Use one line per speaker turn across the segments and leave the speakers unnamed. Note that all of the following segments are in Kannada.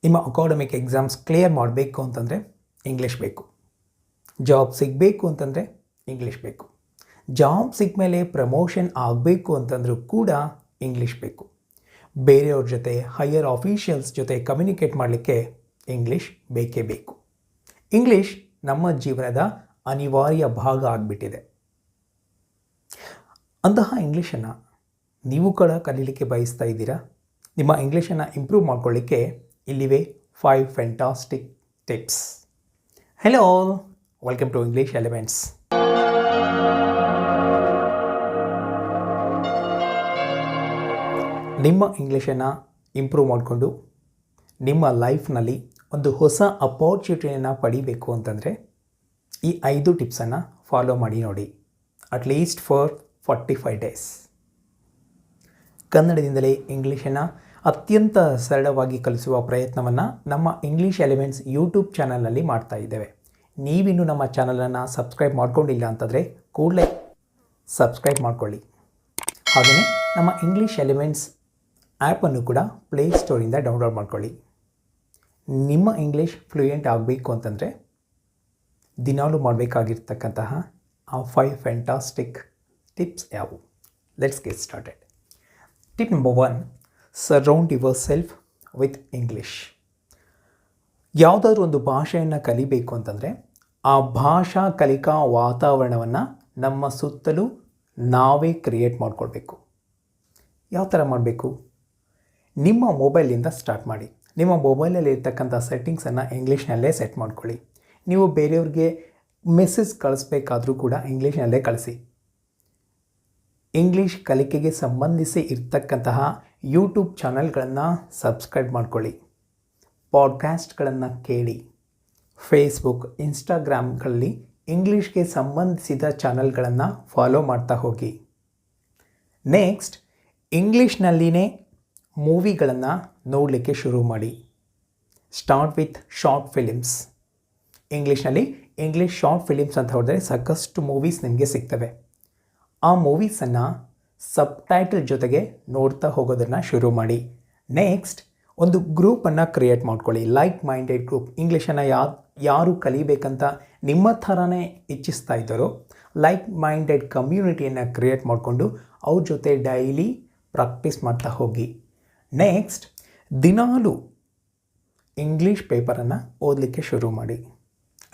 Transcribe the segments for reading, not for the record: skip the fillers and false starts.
ನಿಮ್ಮ ಅಕಾಡೆಮಿಕ್ ಎಕ್ಸಾಮ್ಸ್ ಕ್ಲಿಯರ್ ಮಾಡಬೇಕು ಅಂತಂದರೆ ಇಂಗ್ಲೀಷ್ ಬೇಕು. ಜಾಬ್ ಸಿಗಬೇಕು ಅಂತಂದರೆ ಇಂಗ್ಲೀಷ್ ಬೇಕು. ಜಾಬ್ ಸಿಕ್ಕ ಮೇಲೆ ಪ್ರಮೋಷನ್ ಆಗಬೇಕು ಅಂತಂದರೂ ಕೂಡ ಇಂಗ್ಲೀಷ್ ಬೇಕು. ಬೇರೆಯವ್ರ ಜೊತೆ ಹೈಯರ್ ಆಫೀಷಿಯಲ್ಸ್ ಜೊತೆ ಕಮ್ಯುನಿಕೇಟ್ ಮಾಡಲಿಕ್ಕೆ ಇಂಗ್ಲೀಷ್ ಬೇಕೇ ಬೇಕು. ಇಂಗ್ಲೀಷ್ ನಮ್ಮ ಜೀವನದ ಅನಿವಾರ್ಯ ಭಾಗ ಆಗಿಬಿಟ್ಟಿದೆ. ಅಂತಹ ಇಂಗ್ಲೀಷನ್ನು ನೀವು ಕೂಡ ಕಲೀಲಿಕ್ಕೆ ಬಯಸ್ತಾ ಇದ್ದೀರಾ? ನಿಮ್ಮ ಇಂಗ್ಲೀಷನ್ನು ಇಂಪ್ರೂವ್ ಮಾಡ್ಕೊಳ್ಳಿಕ್ಕೆ ಇಲ್ಲಿವೆ 5 fantastic tips. Hello all, welcome to English elements. ನಿಮ್ಮ ಇಂಗ್ಲೀಷನ್ನು ಇಂಪ್ರೂವ್ ಮಾಡಿಕೊಂಡು ನಿಮ್ಮ ಲೈಫ್ನಲ್ಲಿ ಒಂದು ಹೊಸ ಅಪಾರ್ಚುನಿಟಿಯನ್ನು ಪಡಿಬೇಕು ಅಂತಂದರೆ ಈ 5 ಟಿಪ್ಸನ್ನು ಫಾಲೋ ಮಾಡಿ ನೋಡಿ. At least for 45 days. ಕನ್ನಡದಿಂದಲೇ ಇಂಗ್ಲೀಷನ್ನು ಅತ್ಯಂತ ಸರಳವಾಗಿ ಕಲಿಸುವ ಪ್ರಯತ್ನವನ್ನು ನಮ್ಮ ಇಂಗ್ಲೀಷ್ ಎಲಿಮೆಂಟ್ಸ್ ಯೂಟ್ಯೂಬ್ ಚಾನಲ್ನಲ್ಲಿ ಮಾಡ್ತಾ ಇದ್ದೇವೆ. ನೀವಿನ್ನೂ ನಮ್ಮ ಚಾನಲನ್ನು ಸಬ್ಸ್ಕ್ರೈಬ್ ಮಾಡ್ಕೊಂಡಿಲ್ಲ ಅಂತಂದರೆ ಕೂಡಲೇ ಸಬ್ಸ್ಕ್ರೈಬ್ ಮಾಡ್ಕೊಳ್ಳಿ. ಹಾಗೆಯೇ ನಮ್ಮ ಇಂಗ್ಲೀಷ್ ಎಲಿಮೆಂಟ್ಸ್ ಆ್ಯಪನ್ನು ಕೂಡ ಪ್ಲೇಸ್ಟೋರಿಂದ ಡೌನ್ಲೋಡ್ ಮಾಡ್ಕೊಳ್ಳಿ. ನಿಮ್ಮ ಇಂಗ್ಲೀಷ್ ಫ್ಲೂಯೆಂಟ್ ಆಗಬೇಕು ಅಂತಂದರೆ ದಿನಾಲೂ ಮಾಡಬೇಕಾಗಿರ್ತಕ್ಕಂತಹ ಆ 5 ಫ್ಯಾಂಟಾಸ್ಟಿಕ್ ಟಿಪ್ಸ್ ಯಾವುವು? Let's get started. Tip number 1, surround yourself with English. ಯಾವುದಾದ್ರೂ ಒಂದು ಭಾಷೆಯನ್ನು ಕಲಿಬೇಕು ಅಂತಂದರೆ ಆ ಭಾಷಾ ಕಲಿಕಾ ವಾತಾವರಣವನ್ನು ನಮ್ಮ ಸುತ್ತಲೂ ನಾವೇ ಕ್ರಿಯೇಟ್ ಮಾಡಿಕೊಳ್ಬೇಕು. ಯಾವ ಥರ ಮಾಡಬೇಕು? ನಿಮ್ಮ ಮೊಬೈಲಿಂದ ಸ್ಟಾರ್ಟ್ ಮಾಡಿ. ನಿಮ್ಮ ಮೊಬೈಲಲ್ಲಿ ಇರ್ತಕ್ಕಂಥ ಸೆಟ್ಟಿಂಗ್ಸನ್ನು ಇಂಗ್ಲೀಷ್ನಲ್ಲೇ ಸೆಟ್ ಮಾಡ್ಕೊಳ್ಳಿ. ನೀವು ಬೇರೆಯವ್ರಿಗೆ ಮೆಸೇಜ್ ಕಳಿಸ್ಬೇಕಾದ್ರೂ ಕೂಡ ಇಂಗ್ಲೀಷ್ನಲ್ಲೇ ಕಳಿಸಿ. ಇಂಗ್ಲೀಷ್ ಕಲಿಕೆಗೆ ಸಂಬಂಧಿಸಿ ಇರ್ತಕ್ಕಂತಹ ಯೂಟ್ಯೂಬ್ ಚಾನಲ್ಗಳನ್ನು ಸಬ್ಸ್ಕ್ರೈಬ್ ಮಾಡ್ಕೊಳ್ಳಿ. ಪಾಡ್ಕಾಸ್ಟ್ಗಳನ್ನು ಕೇಳಿ. ಫೇಸ್ಬುಕ್, ಇನ್ಸ್ಟಾಗ್ರಾಮ್ಗಳಲ್ಲಿ ಇಂಗ್ಲೀಷ್ಗೆ ಸಂಬಂಧಿಸಿದ ಚಾನಲ್ಗಳನ್ನು ಫಾಲೋ ಮಾಡ್ತಾ ಹೋಗಿ. ನೆಕ್ಸ್ಟ್, ಇಂಗ್ಲೀಷ್ನಲ್ಲಿನೇ ಮೂವಿಗಳನ್ನು ನೋಡಲಿಕ್ಕೆ ಶುರು ಮಾಡಿ. Start with short films. ಇಂಗ್ಲೀಷ್ನಲ್ಲಿ ಇಂಗ್ಲೀಷ್ ಶಾರ್ಟ್ ಫಿಲಿಮ್ಸ್ ಅಂತ ಹೇಳಿದ್ರೆ ಸಾಕಷ್ಟು ಮೂವೀಸ್ ನಿಮಗೆ ಸಿಗ್ತವೆ. ಆ ಮೂವೀಸನ್ನು ಸಬ್ ಟೈಟಲ್ ಜೊತೆಗೆ ನೋಡ್ತಾ ಹೋಗೋದನ್ನು ಶುರು ಮಾಡಿ. ನೆಕ್ಸ್ಟ್, ಒಂದು ಗ್ರೂಪನ್ನು ಕ್ರಿಯೇಟ್ ಮಾಡ್ಕೊಳ್ಳಿ. Like minded group. ಇಂಗ್ಲೀಷನ್ನು ಯಾರು ಕಲಿಬೇಕಂತ ನಿಮ್ಮ ಥರನೇ ಇಚ್ಛಿಸ್ತಾ ಇದ್ದಾರೋ ಲೈಕ್ ಮೈಂಡೆಡ್ ಕಮ್ಯುನಿಟಿಯನ್ನು ಕ್ರಿಯೇಟ್ ಮಾಡಿಕೊಂಡು ಅವ್ರ ಜೊತೆ ಡೈಲಿ ಪ್ರಾಕ್ಟೀಸ್ ಮಾಡ್ತಾ ಹೋಗಿ. ನೆಕ್ಸ್ಟ್, ದಿನಾಲೂ ಇಂಗ್ಲೀಷ್ ಪೇಪರನ್ನು ಓದಲಿಕ್ಕೆ ಶುರು ಮಾಡಿ.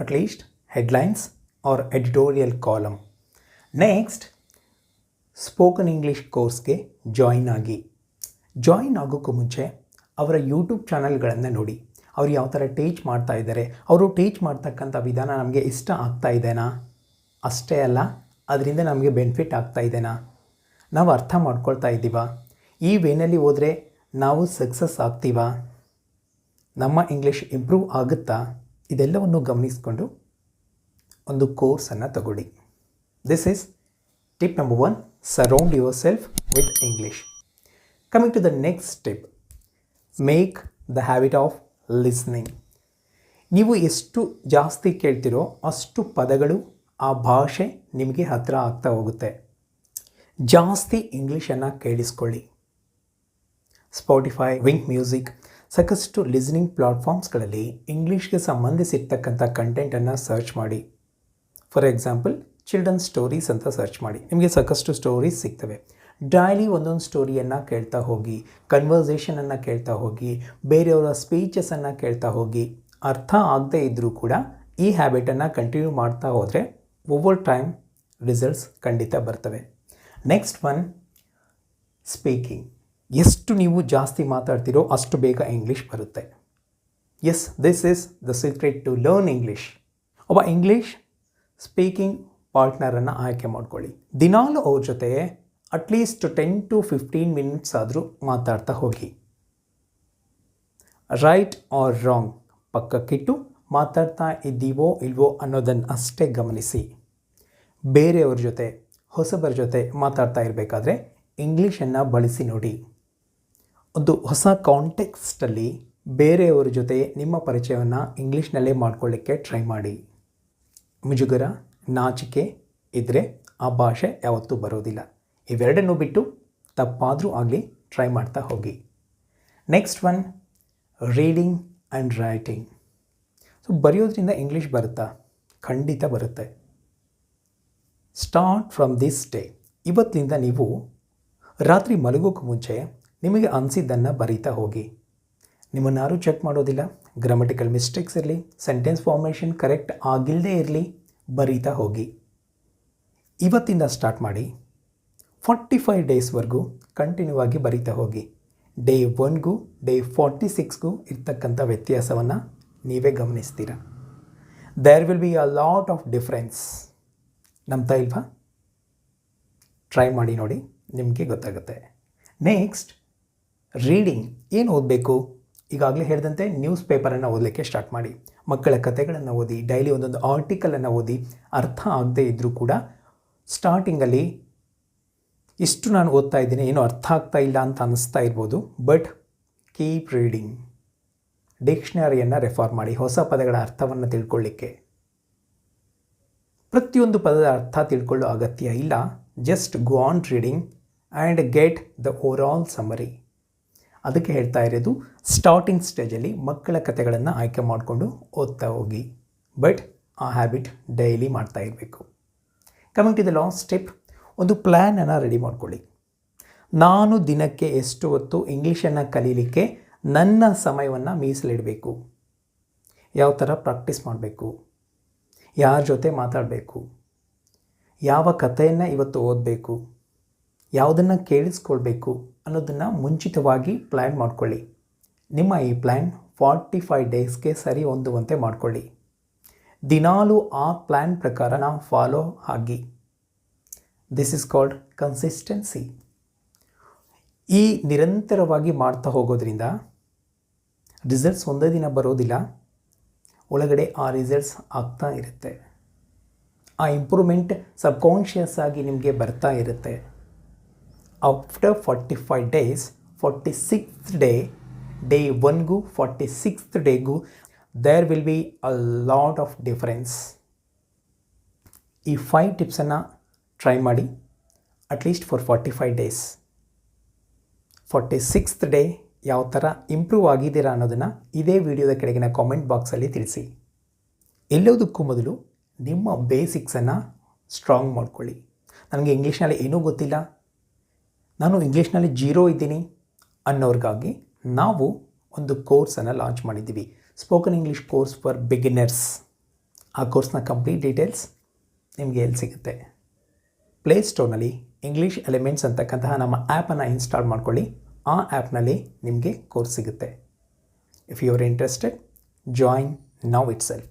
At least headlines or editorial column. Next, spoken English ಕೋರ್ಸ್ಗೆ ಜಾಯಿನ್ ಆಗಿ. ಜಾಯಿನ್ ಆಗೋಕ್ಕೂ ಮುಂಚೆ ಅವರ ಯೂಟ್ಯೂಬ್ ಚಾನಲ್ಗಳನ್ನು ನೋಡಿ. ಅವ್ರು ಯಾವ ಥರ ಟೀಚ್ ಮಾಡ್ತಾ ಇದ್ದಾರೆ, ಅವರು ಟೀಚ್ ಮಾಡ್ತಕ್ಕಂಥ ವಿಧಾನ ನಮಗೆ ಇಷ್ಟ ಆಗ್ತಾ ಇದೆನಾ? ಅಷ್ಟೇ ಅಲ್ಲ, ಅದರಿಂದ ನಮಗೆ ಬೆನಿಫಿಟ್ ಆಗ್ತಾ ಇದೆನಾ? ನಾವು ಅರ್ಥ ಮಾಡ್ಕೊಳ್ತಾ ಇದ್ದೀವಾ? ಈ ವೇನಲ್ಲಿ ಹೋದರೆ ನಾವು ಸಕ್ಸಸ್ ಆಗ್ತೀವಾ? ನಮ್ಮ ಇಂಗ್ಲೀಷ್ ಇಂಪ್ರೂವ್ ಆಗುತ್ತಾ? ಇದೆಲ್ಲವನ್ನು ಗಮನಿಸಿಕೊಂಡು ಒಂದು ಕೋರ್ಸನ್ನು ತಗೊಳ್ಳಿ. This is tip number 1, surround yourself with English. Coming to the next tip, make the habit of listening. ನೀವು ಎಷ್ಟು ಜಾಸ್ತಿ ಕೇಳ್ತಿರೋ ಅಷ್ಟು ಪದಗಳು, ಆ ಭಾಷೆ ನಿಮಗೆ ಹತ್ತಿರ ಆಗ್ತಾ ಹೋಗುತ್ತೆ. ಜಾಸ್ತಿ ಇಂಗ್ಲೀಷನ್ನು ಕೇಳಿಸ್ಕೊಳ್ಳಿ. ಸ್ಪಾಟಿಫೈ, ವಿಂಕ್ ಮ್ಯೂಸಿಕ್, ಸಾಕಷ್ಟು ಲಿಸ್ನಿಂಗ್ ಪ್ಲಾಟ್ಫಾರ್ಮ್ಸ್ಗಳಲ್ಲಿ ಇಂಗ್ಲೀಷ್ಗೆ ಸಂಬಂಧಿಸಿರ್ತಕ್ಕಂಥ ಕಂಟೆಂಟನ್ನು ಸರ್ಚ್ ಮಾಡಿ. ಫಾರ್ ಎಕ್ಸಾಂಪಲ್, ಚಿಲ್ಡ್ರನ್ಸ್ ಸ್ಟೋರೀಸ್ ಅಂತ ಸರ್ಚ್ ಮಾಡಿ. ನಿಮಗೆ ಸಾಕಷ್ಟು ಸ್ಟೋರೀಸ್ ಸಿಗ್ತವೆ. ಡೈಲಿ ಒಂದೊಂದು ಸ್ಟೋರಿಯನ್ನು ಕೇಳ್ತಾ ಹೋಗಿ, ಕನ್ವರ್ಸೇಷನನ್ನು ಕೇಳ್ತಾ ಹೋಗಿ, ಬೇರೆಯವರ ಸ್ಪೀಚಸನ್ನು ಕೇಳ್ತಾ ಹೋಗಿ. ಅರ್ಥ ಆಗದೇ ಇದ್ದರೂ ಕೂಡ ಈ ಹ್ಯಾಬಿಟನ್ನು ಕಂಟಿನ್ಯೂ ಮಾಡ್ತಾ ಹೋದರೆ ಓವರ್ ಟೈಮ್ ರಿಸಲ್ಟ್ಸ್ ಖಂಡಿತ ಬರ್ತವೆ. Next one, speaking. ಎಷ್ಟು ನೀವು ಜಾಸ್ತಿ ಮಾತಾಡ್ತೀರೋ ಅಷ್ಟು ಬೇಗ ಇಂಗ್ಲೀಷ್ ಬರುತ್ತೆ. Yes, this is the secret to learn English. ಒಬ್ಬ ಇಂಗ್ಲೀಷ್ ಸ್ಪೀಕಿಂಗ್ ಪಾರ್ಟ್ನರನ್ನು ಆಯ್ಕೆ ಮಾಡ್ಕೊಳ್ಳಿ. ದಿನಾಲೂ ಅವ್ರ ಜೊತೆ ಅಟ್ಲೀಸ್ಟ್ 10 to 15 ಮಿನಿಟ್ಸ್ ಆದರೂ ಮಾತಾಡ್ತಾ ಹೋಗಿ. ರೈಟ್ ಆರ್ ರಾಂಗ್ ಪಕ್ಕಕ್ಕಿಟ್ಟು ಮಾತಾಡ್ತಾ ಇದ್ದೀವೋ ಇಲ್ವೋ ಅನ್ನೋದನ್ನು ಅಷ್ಟೇ ಗಮನಿಸಿ. ಬೇರೆಯವ್ರ ಜೊತೆ, ಹೊಸಬರ ಜೊತೆ ಮಾತಾಡ್ತಾ ಇರಬೇಕಾದ್ರೆ ಇಂಗ್ಲೀಷನ್ನು ಬಳಸಿ ನೋಡಿ. ಒಂದು ಹೊಸ ಕಾಂಟೆಕ್ಸ್ಟಲ್ಲಿ ಬೇರೆಯವರ ಜೊತೆ ನಿಮ್ಮ ಪರಿಚಯವನ್ನು ಇಂಗ್ಲೀಷ್ನಲ್ಲೇ ಮಾಡ್ಕೊಳ್ಳಿಕ್ಕೆ ಟ್ರೈ ಮಾಡಿ. ಮುಜುಗರ, ನಾಚಿಕೆ ಇದ್ದರೆ ಆ ಭಾಷೆ ಯಾವತ್ತೂ ಬರೋದಿಲ್ಲ. ಇವೆರಡನ್ನೂ ಬಿಟ್ಟು ತಪ್ಪಾದರೂ ಆಗಲಿ ಟ್ರೈ ಮಾಡ್ತಾ ಹೋಗಿ. Next one, reading and writing. So ಬರೆಯೋದ್ರಿಂದ ಇಂಗ್ಲೀಷ್ ಬರುತ್ತಾ? ಖಂಡಿತ ಬರುತ್ತೆ. Start from this day. ಇವತ್ತಿನಿಂದ ನೀವು ರಾತ್ರಿ ಮಲಗೋಕ್ಕೆ ಮುಂಚೆ ನಿಮಗೆ ಅನಿಸಿದ್ದನ್ನು ಬರೀತಾ ಹೋಗಿ. ನಿಮ್ಮನ್ನು ಯಾರೂ ಚೆಕ್ ಮಾಡೋದಿಲ್ಲ. ಗ್ರಾಮಟಿಕಲ್ ಮಿಸ್ಟೇಕ್ಸ್ ಇರಲಿ, ಸೆಂಟೆನ್ಸ್ ಫಾರ್ಮೇಷನ್ ಕರೆಕ್ಟ್ ಆಗಿಲ್ಲದೆ ಇರಲಿ, ಬರೀತಾ ಹೋಗಿ. ಇವತ್ತಿಂದ ಸ್ಟಾರ್ಟ್ ಮಾಡಿ 45 ಡೇಸ್ವರೆಗೂ ಕಂಟಿನ್ಯೂ ಆಗಿ ಬರೀತಾ ಹೋಗಿ. ಡೇ 1ಗೂ ಡೇ 46ಗೂ ಇರ್ತಕ್ಕಂಥ ವ್ಯತ್ಯಾಸವನ್ನು ನೀವೇ ಗಮನಿಸ್ತೀರ. There will be a lot of difference. ನಂಬ್ತಾ ಇಲ್ವಾ? ಟ್ರೈ ಮಾಡಿ ನೋಡಿ, ನಿಮಗೆ ಗೊತ್ತಾಗುತ್ತೆ. Next, reading. ಏನು ಓದಬೇಕು? ಈಗಾಗಲೇ ಹೇಳಿದಂತೆ ನ್ಯೂಸ್ ಪೇಪರನ್ನು ಓದಲಿಕ್ಕೆ ಸ್ಟಾರ್ಟ್ ಮಾಡಿ. ಮಕ್ಕಳ ಕಥೆಗಳನ್ನು ಓದಿ, ಡೈಲಿ ಒಂದೊಂದು ಆರ್ಟಿಕಲನ್ನು ಓದಿ. ಅರ್ಥ ಆಗದೇ ಇದ್ದರೂ ಕೂಡ ಸ್ಟಾರ್ಟಿಂಗಲ್ಲಿ ಇಷ್ಟು ನಾನು ಓದ್ತಾ ಇದ್ದೀನಿ, ಏನೂ ಅರ್ಥ ಆಗ್ತಾ ಇಲ್ಲ ಅಂತ ಅನ್ನಿಸ್ತಾ ಇರ್ಬೋದು. But keep reading. ಡಿಕ್ಷನರಿಯನ್ನು ರೆಫರ್ ಮಾಡಿ ಹೊಸ ಪದಗಳ ಅರ್ಥವನ್ನು ತಿಳ್ಕೊಳ್ಳಿಕ್ಕೆ. ಪ್ರತಿಯೊಂದು ಪದದ ಅರ್ಥ ತಿಳ್ಕೊಳ್ಳೋ ಅಗತ್ಯ ಇಲ್ಲ. Just go on reading and get the overall summary. ಅದಕ್ಕೆ ಹೇಳ್ತಾ ಇರೋದು, ಸ್ಟಾರ್ಟಿಂಗ್ ಸ್ಟೇಜಲ್ಲಿ ಮಕ್ಕಳ ಕಥೆಗಳನ್ನು ಆಯ್ಕೆ ಮಾಡಿಕೊಂಡು ಓದ್ತಾ ಹೋಗಿ. ಬಟ್ ಆ ಹ್ಯಾಬಿಟ್ ಡೈಲಿ ಮಾಡ್ತಾ ಇರಬೇಕು. Coming to the last step, ಒಂದು ಪ್ಲ್ಯಾನನ್ನು ರೆಡಿ ಮಾಡ್ಕೊಳ್ಳಿ. ನಾನು ದಿನಕ್ಕೆ ಎಷ್ಟು ಹೊತ್ತು ಇಂಗ್ಲೀಷನ್ನು ಕಲೀಲಿಕ್ಕೆ ನನ್ನ ಸಮಯವನ್ನು ಮೀಸಲಿಡಬೇಕು, ಯಾವ ಥರ ಪ್ರಾಕ್ಟೀಸ್ ಮಾಡಬೇಕು, ಯಾರ ಜೊತೆ ಮಾತಾಡಬೇಕು, ಯಾವ ಕಥೆಯನ್ನು ಇವತ್ತು ಓದಬೇಕು, ಯಾವುದನ್ನು ಕೇಳಿಸ್ಕೊಳ್ಬೇಕು ಅನ್ನೋದನ್ನು ಮುಂಚಿತವಾಗಿ ಪ್ಲ್ಯಾನ್ ಮಾಡ್ಕೊಳ್ಳಿ. ನಿಮ್ಮ ಈ ಪ್ಲ್ಯಾನ್ 45 ಡೇಸ್ಗೆ ಸರಿ ಹೊಂದುವಂತೆ ಮಾಡಿಕೊಳ್ಳಿ. ದಿನಾಲೂ ಆ ಪ್ಲ್ಯಾನ್ ಪ್ರಕಾರ ನಾವು ಫಾಲೋ ಆಗಿ. This is called consistency. ಈ ನಿರಂತರವಾಗಿ ಮಾಡ್ತಾ ಹೋಗೋದ್ರಿಂದ ರಿಸಲ್ಟ್ಸ್ ಒಂದೇ ದಿನ ಬರೋದಿಲ್ಲ, ಒಳಗಡೆ ಆ ರಿಸಲ್ಟ್ಸ್ ಆಗ್ತಾ ಇರುತ್ತೆ. ಆ ಇಂಪ್ರೂವ್ಮೆಂಟ್ ಸಬ್ಕಾನ್ಷಿಯಸ್ ಆಗಿ ನಿಮಗೆ ಬರ್ತಾ ಇರುತ್ತೆ. After 45 days, 46th day, day 1ಗೂ 46th ಡೇಗೂ there will be a lot of difference. ಈ 5 ಟಿಪ್ಸನ್ನು ಟ್ರೈ ಮಾಡಿ at least for 45 days. 46th day ಯಾವ ಥರ ಇಂಪ್ರೂವ್ ಆಗಿದ್ದೀರಾ ಅನ್ನೋದನ್ನು ಇದೇ ವಿಡಿಯೋದ ಕೆಳಗಿನ ಕಾಮೆಂಟ್ ಬಾಕ್ಸಲ್ಲಿ ತಿಳಿಸಿ. ಎಲ್ಲದಕ್ಕೂ ಮೊದಲು ನಿಮ್ಮ ಬೇಸಿಕ್ಸನ್ನು ಸ್ಟ್ರಾಂಗ್ ಮಾಡ್ಕೊಳ್ಳಿ. ನನಗೆ ಇಂಗ್ಲೀಷ್ನಲ್ಲಿ ಏನೂ ಗೊತ್ತಿಲ್ಲ, ನಾನು ಇಂಗ್ಲೀಷ್ನಲ್ಲಿ 0 ಇದ್ದೀನಿ ಅನ್ನೋರಿಗಾಗಿ ನಾವು ಒಂದು ಕೋರ್ಸನ್ನು ಲಾಂಚ್ ಮಾಡಿದ್ದೀವಿ, spoken English course for beginners. ಆ ಕೋರ್ಸ್ನ ಕಂಪ್ಲೀಟ್ ಡೀಟೇಲ್ಸ್ ನಿಮಗೆ ಎಲ್ಲಿ ಸಿಗುತ್ತೆ? ಪ್ಲೇಸ್ಟೋರ್ನಲ್ಲಿ ಇಂಗ್ಲೀಷ್ ಎಲಿಮೆಂಟ್ಸ್ ಅಂತಕ್ಕಂತಹ ನಮ್ಮ ಆ್ಯಪನ್ನು ಇನ್ಸ್ಟಾಲ್ ಮಾಡ್ಕೊಳ್ಳಿ. ಆ ಆ್ಯಪ್ನಲ್ಲಿ ನಿಮಗೆ ಕೋರ್ಸ್ ಸಿಗುತ್ತೆ. If you are interested, join now itself.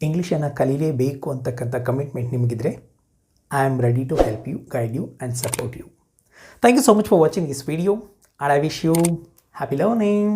ಇಂಗ್ಲೀಷನ್ನು ಕಲೀಲೇಬೇಕು ಅಂತಕ್ಕಂಥ ಕಮಿಟ್ಮೆಂಟ್ ನಿಮಗಿದ್ರೆ, I am ready to help you, guide you and support you. Thank you so much for watching this video, and I wish you happy learning.